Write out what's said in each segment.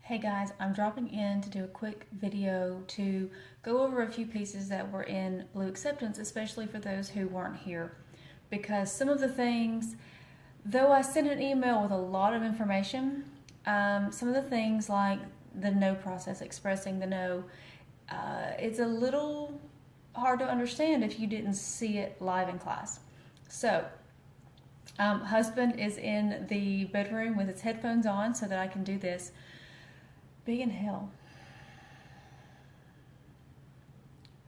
Hey guys, I'm dropping in to do a quick video to go over a few pieces that were in Blue Acceptance, especially for those who weren't here. Because some of the things, though I sent an email with a lot of information, some of the things like the no process, expressing the no, it's a little hard to understand if you didn't see it live in class. So, husband is in the bedroom with his headphones on so that I can do this. Big inhale.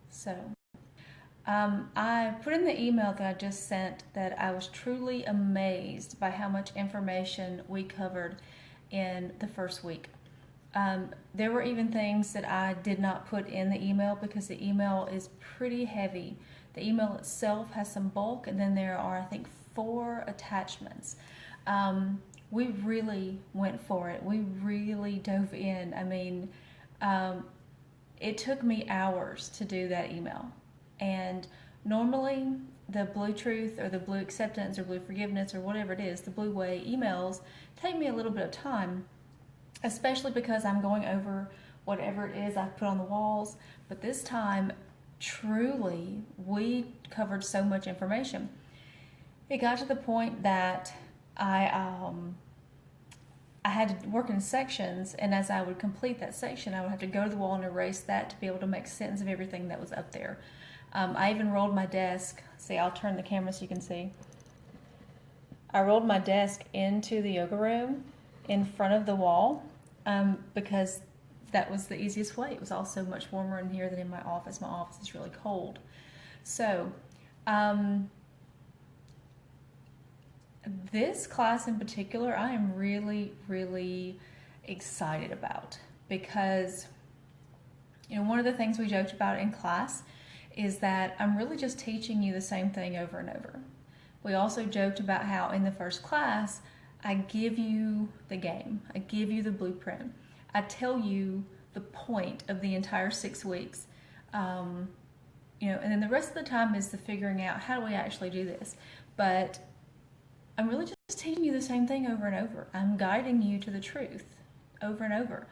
So, I put in the email that I just sent that I was truly amazed by how much information we covered in the first week. There were even things that I did not put in the email because the email is pretty heavy. The email itself has some bulk, and then there are, I think, 4 attachments. We really went for it. We really dove in. I mean, it took me hours to do that email. And normally the Blue Truth or the Blue Acceptance or Blue Forgiveness or whatever it is, the Blue Way emails take me a little bit of time, especially because I'm going over whatever it is I've put on the walls. But this time, truly, we covered so much information. It got to the point that I had to work in sections, and as I would complete that section, I would have to go to the wall and erase that to be able to make sense of everything that was up there. I even rolled my desk. See, I'll turn the camera so you can see. I rolled my desk into the yoga room in front of the wall because that was the easiest way. It was also much warmer in here than in my office. My office is really cold. So, this class in particular, I am really, really excited about because, one of the things we joked about in class is that I'm really just teaching you the same thing over and over. We also joked about how in the first class, I give you the game. I give you the blueprint. I tell you the point of the entire 6 weeks. And then the rest of the time is the figuring out how do we actually do this. But I'm really just teaching you the same thing over and over. I'm guiding you to the truth over and over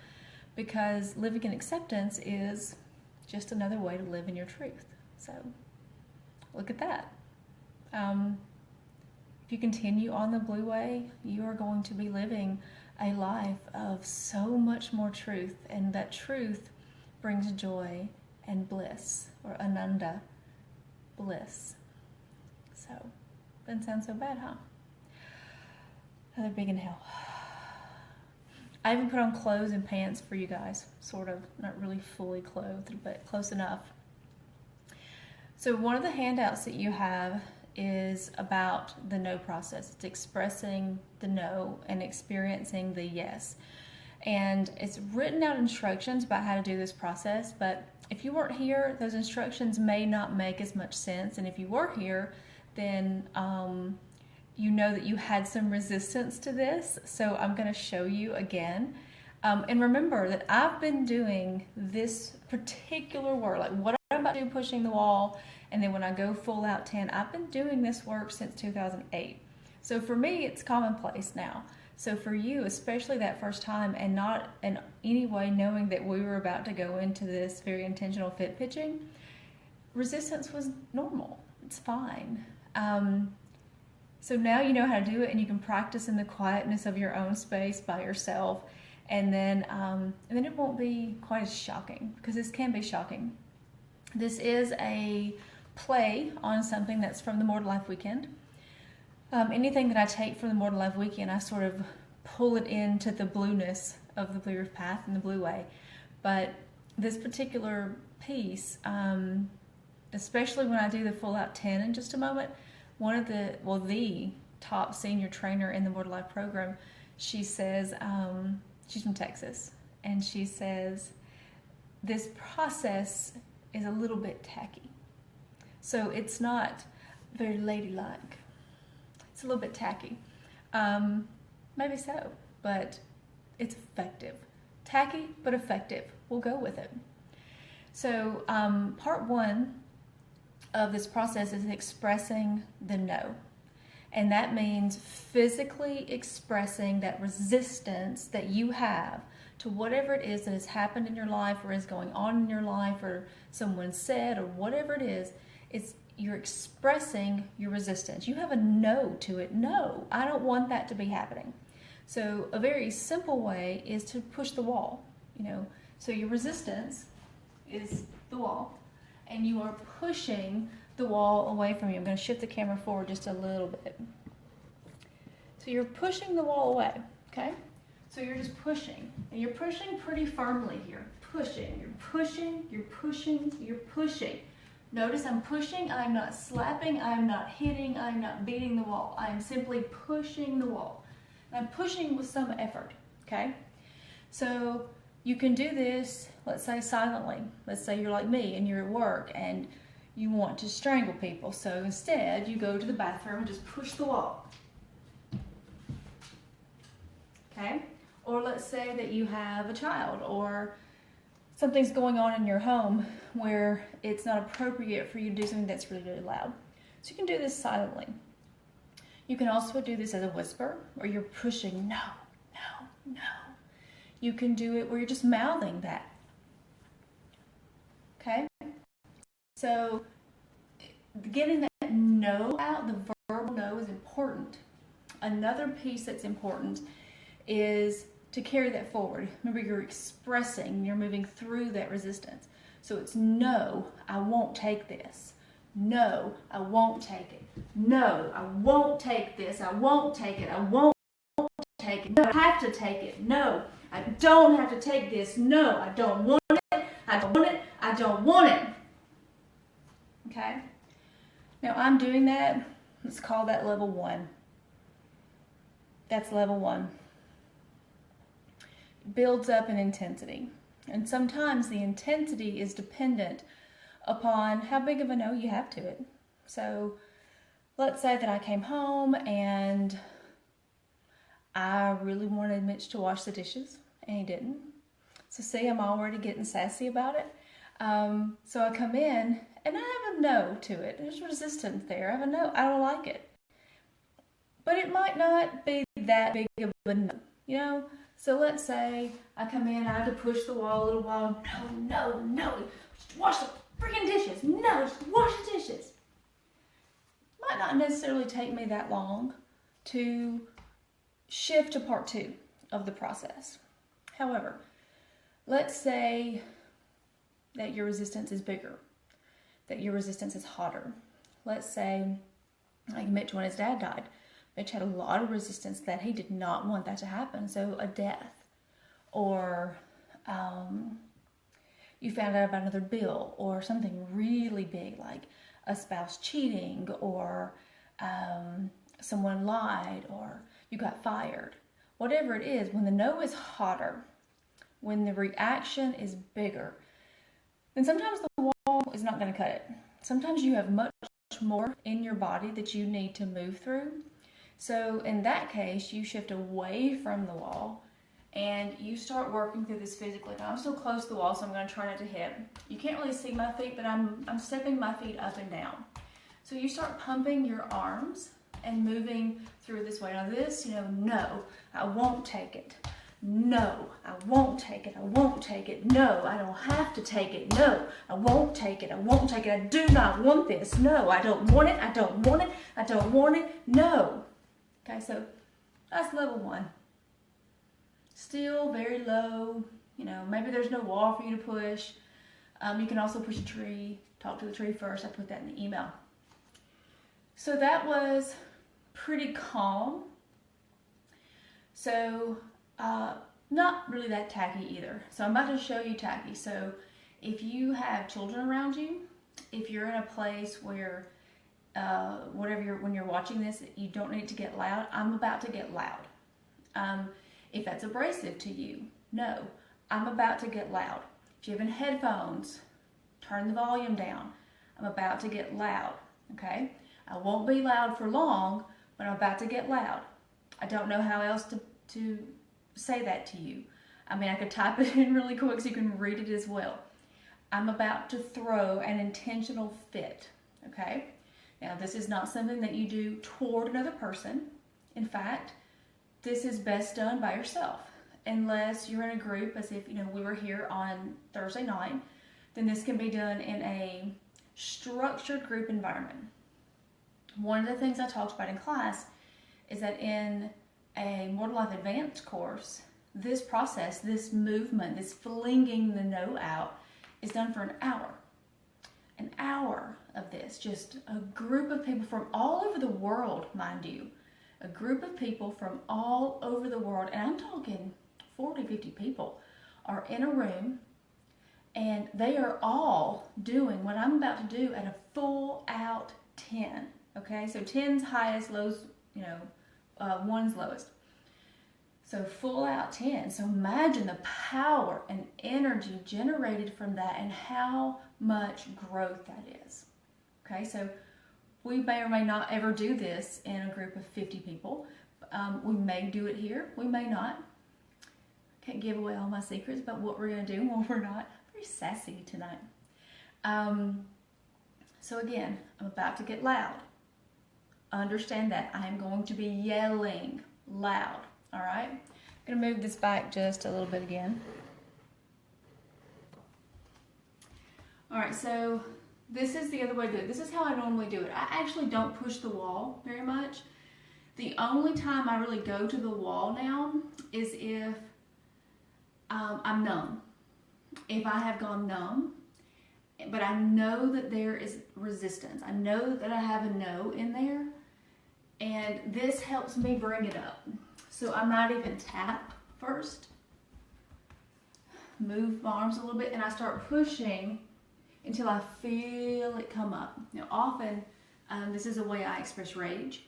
because living in acceptance is just another way to live in your truth. So look at that. If you continue on the Blue Way, you are going to be living a life of so much more truth, and that truth brings joy and bliss, or ananda, bliss. So, doesn't sound so bad, huh? Another big inhale. I even put on clothes and pants for you guys, sort of, not really fully clothed, but close enough. So one of the handouts that you have is about the no process. It's expressing the no and experiencing the yes. And it's written out instructions about how to do this process, but if you weren't here, those instructions may not make as much sense. And if you were here, then you know that you had some resistance to this, so I'm going to show you again. And remember that I've been doing this particular work, like what I'm about to do, pushing the wall, and then when I go full out 10, I've been doing this work since 2008. So for me, it's commonplace now. So for you, especially that first time, and not in any way knowing that we were about to go into this very intentional fit pitching, resistance was normal. It's fine. So now you know how to do it, and you can practice in the quietness of your own space by yourself, and then it won't be quite as shocking, because this can be shocking. This is a play on something that's from the More to Life weekend. Anything that I take from the More to Life weekend, I sort of pull it into the blueness of the Blue Earth Path and the Blue Way. But this particular piece, especially when I do the full out 10 in just a moment, the top senior trainer in the More to Life program, she says, she's from Texas, and she says, this process is a little bit tacky. So it's not very ladylike. It's a little bit tacky. Maybe so, but it's effective. Tacky, but effective. We'll go with it. So part 1 of this process is expressing the no. And that means physically expressing that resistance that you have to whatever it is that has happened in your life or is going on in your life or someone said or whatever it is, you're expressing your resistance. You have a no to it. No, I don't want that to be happening. So a very simple way is to push the wall, So your resistance is the wall, and you are pushing the wall away from you. I'm going to shift the camera forward just a little bit. So you're pushing the wall away, okay? So you're just pushing, and you're pushing pretty firmly here. Pushing, you're pushing, you're pushing, you're pushing. Notice I'm pushing, I'm not slapping, I'm not hitting, I'm not beating the wall. I am simply pushing the wall. And I'm pushing with some effort, okay? So you can do this, let's say silently. Let's say you're like me and you're at work and you want to strangle people. So instead, you go to the bathroom and just push the wall. Okay? Or let's say that you have a child or something's going on in your home where it's not appropriate for you to do something that's really, really loud. So you can do this silently. You can also do this as a whisper, or you're pushing no, no, no. You can do it where you're just mouthing that. Okay? So getting that no out, the verbal no, is important. Another piece that's important is to carry that forward. Remember, you're expressing, you're moving through that resistance. So it's no, I won't take this. No, I won't take it. No, I won't take this. I won't take it. I won't take it. No, I have to take it. No, I don't have to take this. No, I don't want it. I don't want it. I don't want it. Okay? Now I'm doing that. Let's call that level 1. That's level 1. Builds up in intensity. And sometimes the intensity is dependent upon how big of a no you have to it. So let's say that I came home and I really wanted Mitch to wash the dishes and he didn't. So see, I'm already getting sassy about it. So I come in and I have a no to it. There's resistance there. I have a no. I don't like it. But it might not be that big of a no, So let's say I come in, I have to push the wall a little while. No. Just wash the freaking dishes. No, just wash the dishes. Might not necessarily take me that long to shift to part 2 of the process. However, let's say that your resistance is bigger, that your resistance is hotter. Let's say, like Mitch, when his dad died, Mitch had a lot of resistance that he did not want that to happen. So a death, or you found out about another bill, or something really big like a spouse cheating, or someone lied, or you got fired. Whatever it is, when the no is hotter, when the reaction is bigger, then sometimes the wall is not going to cut it. Sometimes you have much more in your body that you need to move through. So in that case, you shift away from the wall and you start working through this physically. Now I'm still close to the wall, so I'm going to try not to hit. You can't really see my feet, but I'm stepping my feet up and down. So you start pumping your arms and moving through this way. Now this, no, I won't take it. No, I won't take it. I won't take it. No, I don't have to take it. No, I won't take it. I won't take it. I do not want this. No, I don't want it. I don't want it. I don't want it. No. Okay, so that's level 1. Still very low. Maybe there's no wall for you to push. You can also push a tree. Talk to the tree first. I put that in the email. So that was pretty calm. So not really that tacky either. So I'm about to show you tacky. So if you have children around you, if you're in a place where when you're watching this, you don't need to get loud. I'm about to get loud. If that's abrasive to you, no, I'm about to get loud. If you're having headphones, turn the volume down. I'm about to get loud, okay? I won't be loud for long, but I'm about to get loud. I don't know how else to say that to you. I mean, I could type it in really quick so you can read it as well. I'm about to throw an intentional fit, okay? Now, this is not something that you do toward another person. In fact, this is best done by yourself. unless you're in a group, as if, we were here on Thursday night, then this can be done in a structured group environment. One of the things I talked about in class is that in a More to Life Advanced course, this process, this movement, this flinging the no out is done for an hour. An hour of this, just a group of people from all over the world, mind you. A group of people from all over the world, and I'm talking 40, 50 people, are in a room, and they are all doing what I'm about to do at a full out 10. Okay, so 10's highest, lows, 1's lowest. So full out 10. So imagine the power and energy generated from that and how much growth that is. Okay, so we may or may not ever do this in a group of 50 people. We may do it here, we may not. Can't give away all my secrets about what we're going to do when we're not. Very sassy tonight. So again, I'm about to get loud. Understand that I am going to be yelling loud. All right, I'm going to move this back just a little bit again. All right, so this is the other way to do it. This is how I normally do it. I actually don't push the wall very much. The only time I really go to the wall now is if I'm numb. If I have gone numb, but I know that there is resistance. I know that I have a no in there, and this helps me bring it up. So I might even tap first, move my arms a little bit, and I start pushing until I feel it come up. Now often, this is a way I express rage,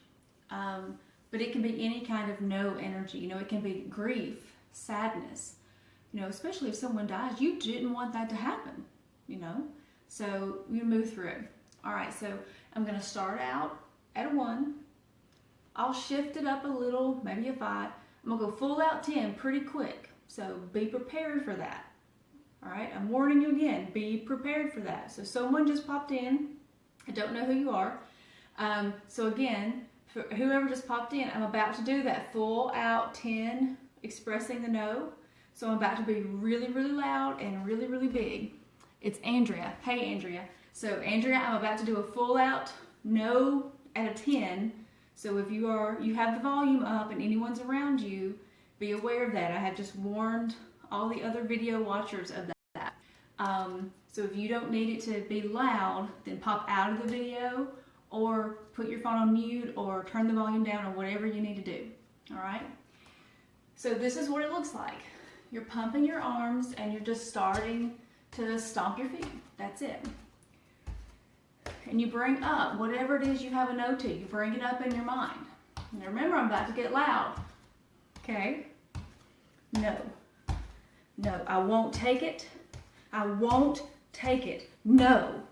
but it can be any kind of no energy. It can be grief, sadness, especially if someone dies, you didn't want that to happen, so you move through it. All right, so I'm gonna start out at a 1. I'll shift it up a little, maybe a 5. I'm gonna go full out 10 pretty quick. So be prepared for that. All right, I'm warning you again, be prepared for that. So someone just popped in. I don't know who you are. So again, for whoever just popped in, I'm about to do that full out 10, expressing the no. So I'm about to be really, really loud and really, really big. It's Andrea. Hey, Andrea. So Andrea, I'm about to do a full out no at a 10. So if you have the volume up and anyone's around you, be aware of that. I have just warned all the other video watchers of that. So if you don't need it to be loud, then pop out of the video or put your phone on mute or turn the volume down or whatever you need to do. All right? So this is what it looks like. You're pumping your arms and you're just starting to stomp your feet. That's it. And you bring up whatever it is you have a no to. You bring it up in your mind. Now remember, I'm about to get loud. Okay? No. No, I won't take it. I won't take it. No.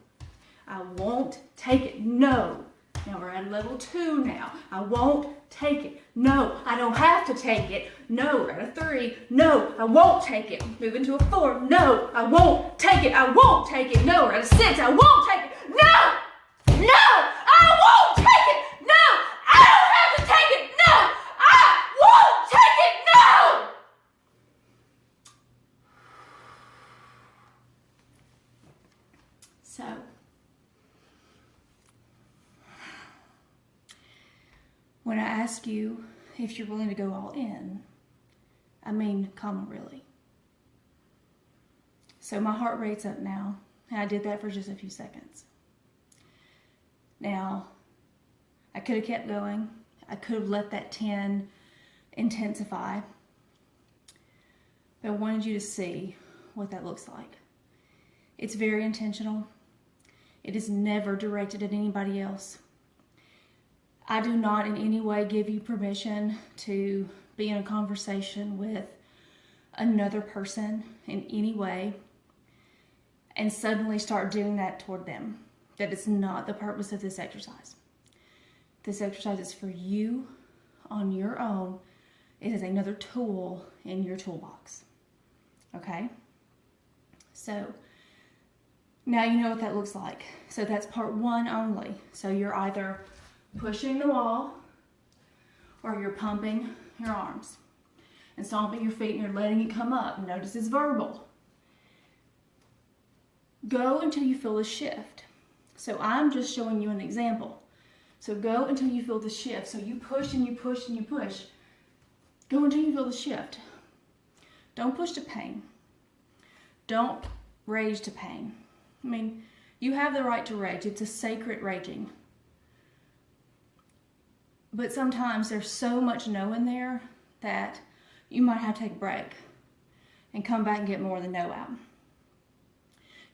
I won't take it. No. Now we're at level 2 now. I won't take it. No, I don't have to take it. No, we're at a 3. No, I won't take it. Moving to a 4. No, I won't take it. I won't take it. No, we're at a 6. I won't take it. No! No! I won't take it! No! I don't have to take it! No! I won't take it! No! So, when I ask you if you're willing to go all in, I mean, come on, really. So my heart rate's up now, and I did that for just a few seconds. Now, I could have kept going. I could have let that 10 intensify. But I wanted you to see what that looks like. It's very intentional. It is never directed at anybody else. I do not in any way give you permission to be in a conversation with another person in any way and suddenly start doing that toward them. That is not the purpose of this exercise. This exercise is for you on your own. It is another tool in your toolbox. Okay? So now you know what that looks like. So that's part 1 only. So you're either pushing the wall or you're pumping your arms. and stomping your feet and you're letting it come up. Notice it's verbal. Go until you feel the shift. So I'm just showing you an example. So go until you feel the shift. So you push and you push and you push. Go until you feel the shift. Don't push to pain. Don't rage to pain. I mean, you have the right to rage. It's a sacred raging. But sometimes there's so much no in there that you might have to take a break and come back and get more of the no out.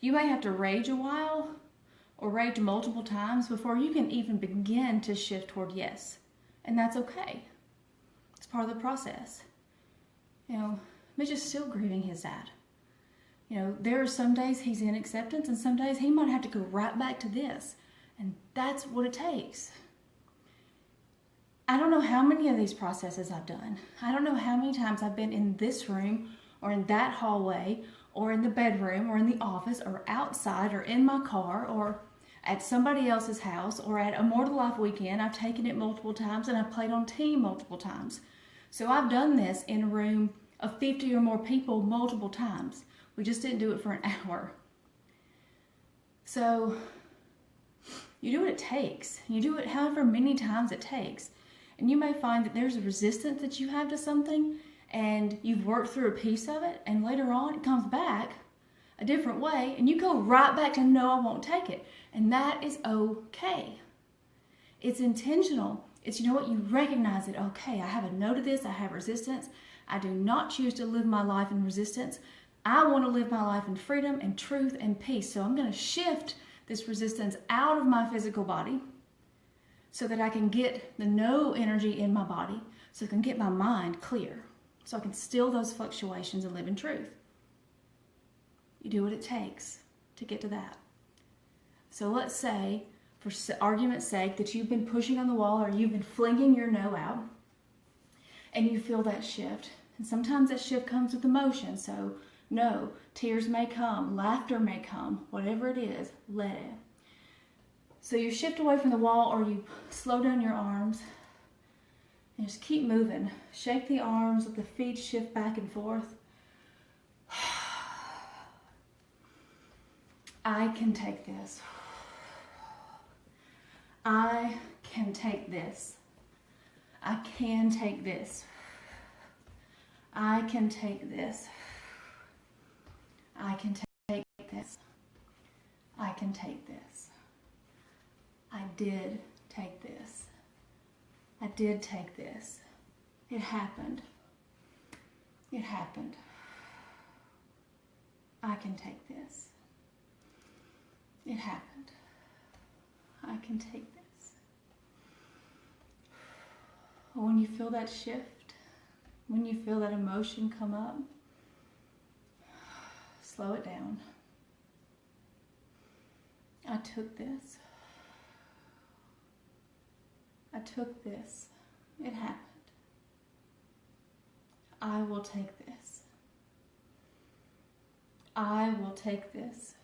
You may have to rage a while or rage multiple times before you can even begin to shift toward yes. And that's okay. It's part of the process. You know, Mitch is still grieving his dad. You know, there are some days he's in acceptance and some days he might have to go right back to this. And that's what it takes. I don't know how many of these processes I've done. I don't know how many times I've been in this room or in that hallway or in the bedroom or in the office or outside or in my car or at somebody else's house or at Immortal Life Weekend. I've taken it multiple times and I've played on team multiple times. So I've done this in a room of 50 or more people multiple times. We just didn't do it for an hour. So you do what it takes. You do it however many times it takes. And you may find that there's a resistance that you have to something and you've worked through a piece of it and later on it comes back a different way and you go right back to no, I won't take it. And that is okay. It's intentional. It's, you know what, you recognize it. Okay, I have a no to this. I have resistance. I do not choose to live my life in resistance. I want to live my life in freedom and truth and peace. So I'm going to shift this resistance out of my physical body so that I can get the no energy in my body, so I can get my mind clear, so I can still those fluctuations and live in truth. You do what it takes to get to that. So let's say, for argument's sake, that you've been pushing on the wall or you've been flinging your no out, and you feel that shift. And sometimes that shift comes with emotion, so no, tears may come, laughter may come, whatever it is, let it. So you shift away from the wall or you slow down your arms and just keep moving. Shake the arms, let the feet shift back and forth. I can take this. I can take this. I can take this. I can take this. I can take this. I can take this. I did take this. I did take this. It happened. It happened. I can take this. It happened. I can take this. When you feel that shift, when you feel that emotion come up, slow it down. I took this. I took this. It happened. I will take this. I will take this.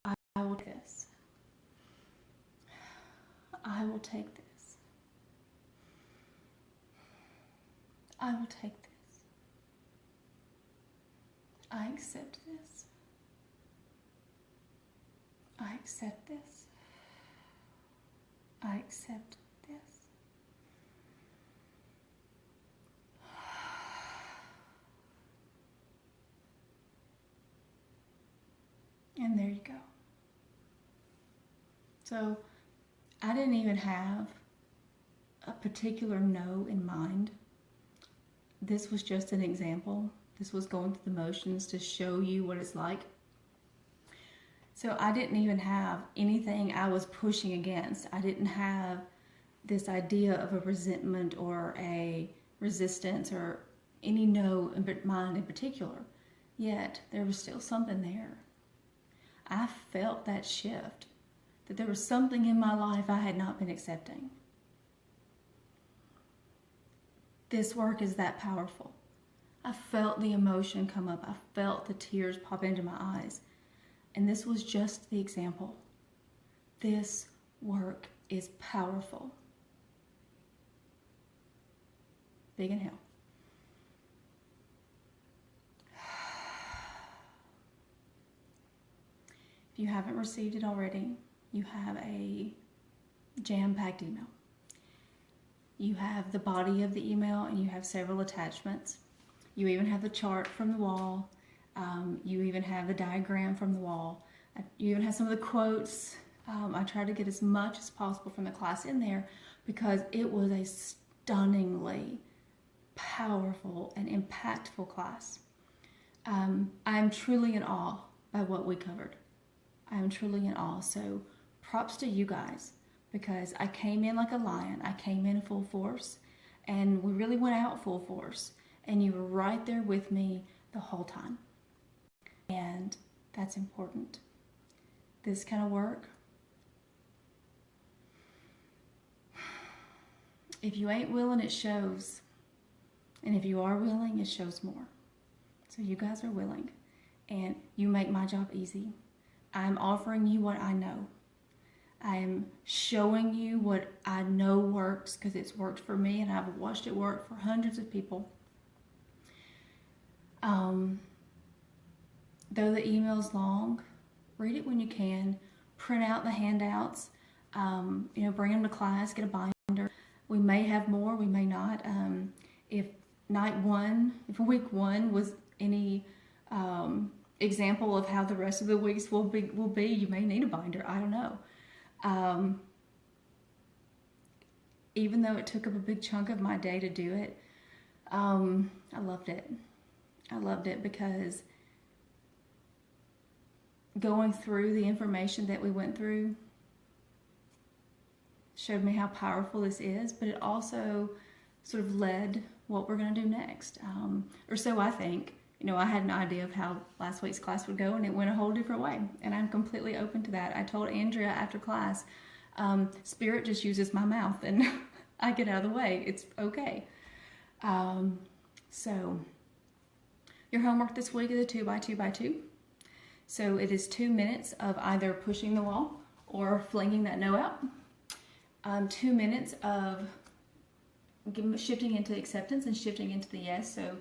I will take this. I will take this. I will take this. I accept this. I accept this. I accept this. And there you go. So I didn't even have a particular no in mind. This was just an example. This was going through the motions to show you what it's like. So I didn't even have anything I was pushing against. I didn't have this idea of a resentment or a resistance or any no in mind in particular. Yet there was still something there. I felt that shift, that there was something in my life I had not been accepting. This work is that powerful. I felt the emotion come up. I felt the tears pop into my eyes. And this was just the example. This work is powerful. Big inhale. If you haven't received it already, you have a jam-packed email. You have the body of the email and you have several attachments. You even have the chart from the wall. You even have the diagram from the wall. You even have some of the quotes. I tried to get as much as possible from the class in there because it was a stunningly powerful and impactful class. I'm truly in awe by what we covered. I'm truly in awe. So props to you guys, because I came in like a lion. I came in full force, and we really went out full force. And you were right there with me the whole time. And that's important. This kind of work, if you ain't willing, it shows. And if you are willing, it shows more. So you guys are willing, and you make my job easy. I'm offering you what I know. I am showing you what I know works, because it's worked for me and I've watched it work for hundreds of people. Though the email's long, read it when you can. Print out the handouts. Bring them to class. Get a binder. We may have more. We may not. If week one was any example of how the rest of the weeks will be, you may need a binder. I don't know. Even though it took up a big chunk of my day to do it, I loved it. I loved it because going through the information that we went through showed me how powerful this is, but it also sort of led what we're going to do next. Or so I think. I had an idea of how last week's class would go, and it went a whole different way. And I'm completely open to that. I told Andrea after class, Spirit just uses my mouth, and I get out of the way. It's okay. So your homework this week is a 2x2x2. So it is 2 minutes of either pushing the wall or flinging that no out. 2 minutes of shifting into acceptance and shifting into the yes. So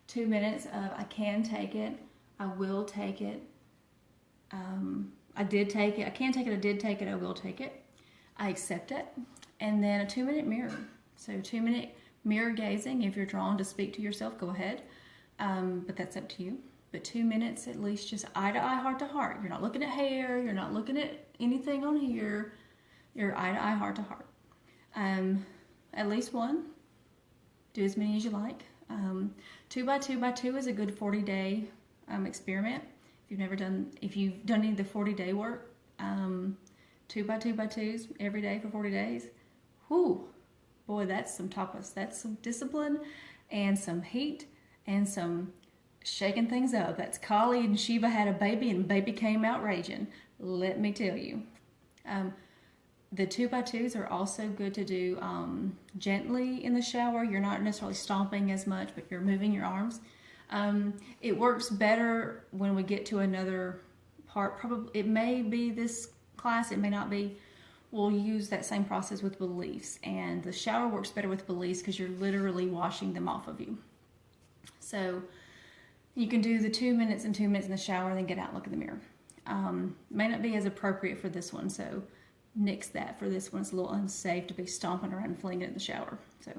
2 minutes of I can take it, I will take it, I did take it, I can take it, I did take it, I will take it, I accept it. And then a 2-minute mirror. So 2-minute mirror gazing. If you're drawn to speak to yourself, go ahead, but that's up to you. But 2 minutes at least, just eye to eye, heart to heart. You're not looking at hair, you're not looking at anything on here, you're eye to eye, heart to heart. At least one. Do as many as you like. 2x2x2 is a good 40-day experiment. If you've done any of the 40-day work, 2x2x2s every day for 40 days. Whew, boy, that's some tapas. That's some discipline and some heat and some shaking things up. That's Kali and Shiva had a baby, and baby came out raging. Let me tell you. The 2x2s are also good to do gently in the shower. You're not necessarily stomping as much, but you're moving your arms. It works better when we get to another part. Probably it may be this class, it may not be. We'll use that same process with beliefs, and the shower works better with beliefs because you're literally washing them off of you. So you can do the 2 minutes and 2 minutes in the shower, and then get out and look in the mirror. May not be as appropriate for this one, so nix that for this one. It's a little unsafe to be stomping around and flinging it in the shower. So,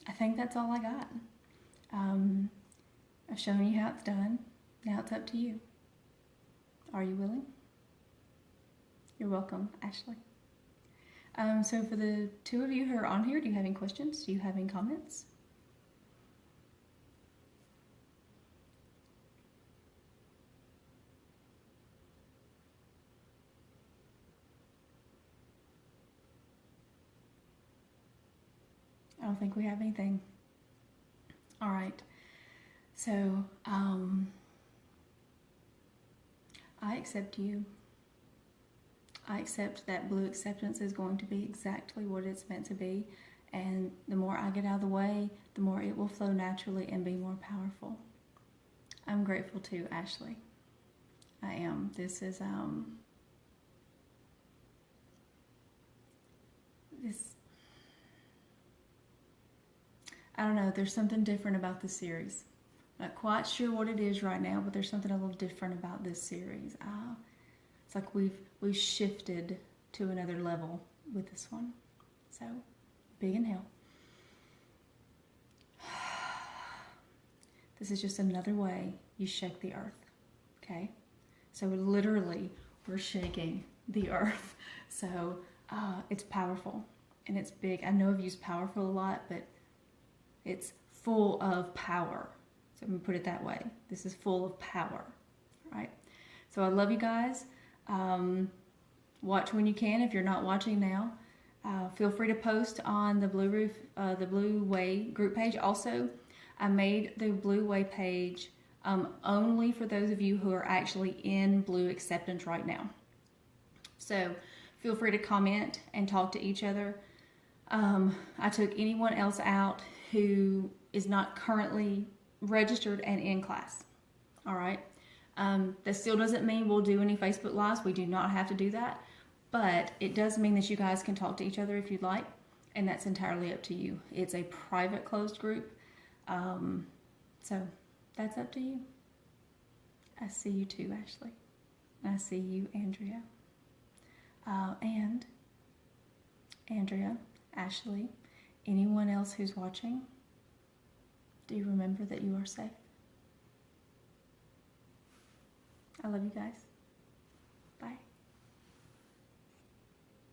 I think that's all I got. I've shown you how it's done. Now it's up to you. Are you willing? You're welcome, Ashley. So for the two of you who are on here, do you have any questions? Do you have any comments? I don't think we have anything. All right. So, I accept you. I accept that blue acceptance is going to be exactly what it's meant to be. And the more I get out of the way, the more it will flow naturally and be more powerful. I'm grateful too, Ashley. I am. This is, I don't know, there's something different about this series. Not quite sure what it is right now, but there's something a little different about this series. It's like we've shifted to another level with this one. So, big inhale. This is just another way you shake the earth, okay? So literally, we're shaking the earth. So it's powerful and it's big. I know I've used powerful a lot, but it's full of power. So I'm gonna put it that way. This is full of power, right? So I love you guys. Watch when you can. If you're not watching now, feel free to post on the the Blue Way group page. Also, I made the Blue Way page only for those of you who are actually in Blue Acceptance right now. So feel free to comment and talk to each other. I took anyone else out who is not currently registered and in class. All right. That still doesn't mean we'll do any Facebook Lives. We do not have to do that. But it does mean that you guys can talk to each other if you'd like. And that's entirely up to you. It's a private closed group. So that's up to you. I see you too, Ashley. I see you, Andrea. And Andrea, Ashley, anyone else who's watching, do you remember that you are safe? I love you guys.